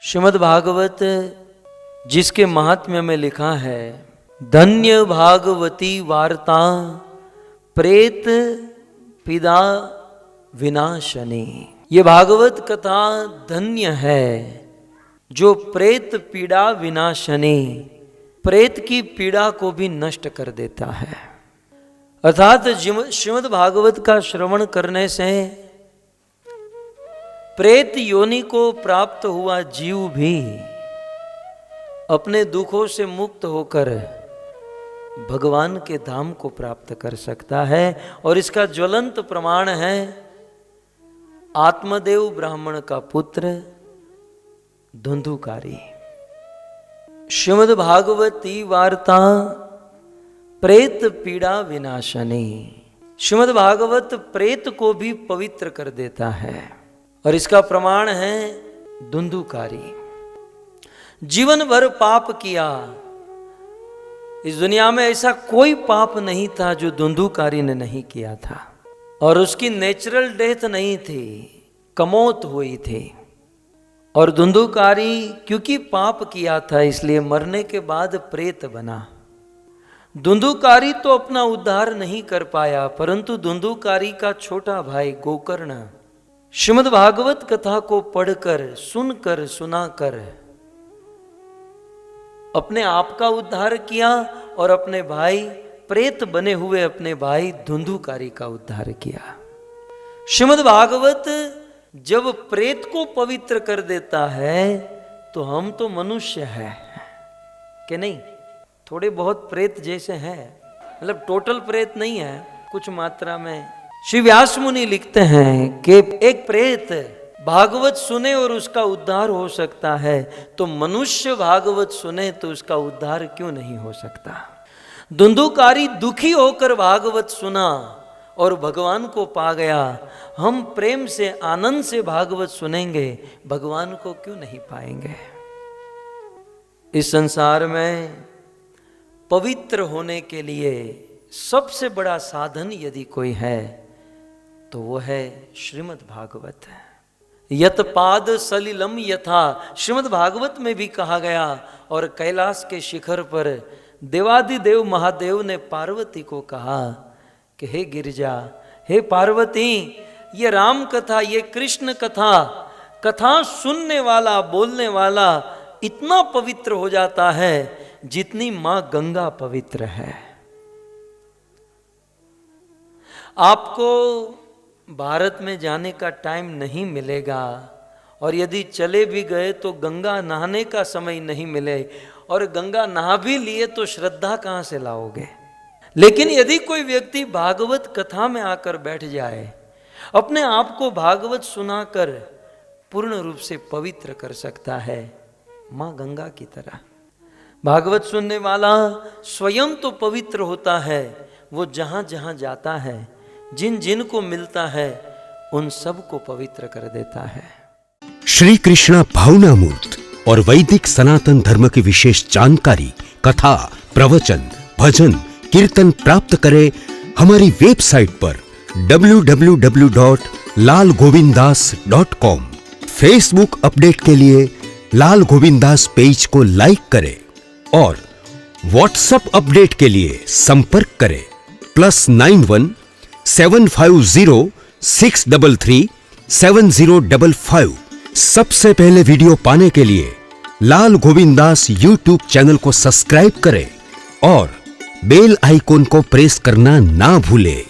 श्रीमद् भागवत जिसके महात्म्य में लिखा है, धन्य भागवती वार्ता प्रेत पीड़ा विनाशनी। ये भागवत कथा धन्य है जो प्रेत पीड़ा विनाशनी, प्रेत की पीड़ा को भी नष्ट कर देता है। अर्थात श्रीमद् भागवत का श्रवण करने से प्रेत योनि को प्राप्त हुआ जीव भी अपने दुखों से मुक्त होकर भगवान के धाम को प्राप्त कर सकता है। और इसका ज्वलंत प्रमाण है आत्मदेव ब्राह्मण का पुत्र धुंधुकारी। श्रीमद् भागवती वार्ता प्रेत पीड़ा विनाशनी। श्रीमद् भागवत प्रेत को भी पवित्र कर देता है और इसका प्रमाण है धुंधुकारी। जीवन भर पाप किया, इस दुनिया में ऐसा कोई पाप नहीं था जो धुंधुकारी ने नहीं किया था, और उसकी नेचुरल डेथ नहीं थी, कमौत हुई थी। और धुंधुकारी क्योंकि पाप किया था इसलिए मरने के बाद प्रेत बना। धुंधुकारी तो अपना उद्धार नहीं कर पाया, परंतु धुंधुकारी का छोटा भाई गोकर्ण श्रीमद् भागवत कथा को पढ़कर, सुनकर, सुनाकर अपने आप का उद्धार किया और अपने भाई, प्रेत बने हुए अपने भाई धुंधुकारी का उद्धार किया। श्रीमद् भागवत जब प्रेत को पवित्र कर देता है तो हम तो मनुष्य हैं कि नहीं, थोड़े बहुत प्रेत जैसे हैं, मतलब टोटल प्रेत नहीं है, कुछ मात्रा में। श्री व्यास मुनि लिखते हैं कि एक प्रेत भागवत सुने और उसका उद्धार हो सकता है, तो मनुष्य भागवत सुने तो उसका उद्धार क्यों नहीं हो सकता। धुंधुकारी दुखी होकर भागवत सुना और भगवान को पा गया। हम प्रेम से, आनंद से भागवत सुनेंगे, भगवान को क्यों नहीं पाएंगे। इस संसार में पवित्र होने के लिए सबसे बड़ा साधन यदि कोई है तो वो है श्रीमद् भागवत। यत पाद सलिलम यथा, श्रीमद् भागवत में भी कहा गया। और कैलाश के शिखर पर देवादिदेव महादेव ने पार्वती को कहा कि हे गिरिजा, हे पार्वती, ये राम कथा, ये कृष्ण कथा, कथा सुनने वाला, बोलने वाला इतना पवित्र हो जाता है जितनी मां गंगा पवित्र है। आपको भारत में जाने का टाइम नहीं मिलेगा, और यदि चले भी गए तो गंगा नहाने का समय नहीं मिले, और गंगा नहा भी लिए तो श्रद्धा कहाँ से लाओगे। लेकिन यदि कोई व्यक्ति भागवत कथा में आकर बैठ जाए, अपने आप को भागवत सुनाकर पूर्ण रूप से पवित्र कर सकता है, माँ गंगा की तरह। भागवत सुनने वाला स्वयं तो पवित्र होता है, वो जहाँ जहाँ जाता है, जिन जिन को मिलता है, उन सब को पवित्र कर देता है। श्री कृष्णा भावनामूर्त और वैदिक सनातन धर्म की विशेष जानकारी, कथा, प्रवचन, भजन, कीर्तन प्राप्त करें हमारी वेबसाइट पर www.lalgovinddas.com। फेसबुक अपडेट के लिए लाल गोविंदास पेज को लाइक करें और व्हाट्सएप अपडेट के लिए संपर्क करें +91 750 633 7055। सबसे पहले वीडियो पाने के लिए लाल गोविंदास यूट्यूब चैनल को सब्सक्राइब करें और बेल आइकॉन को प्रेस करना ना भूलें।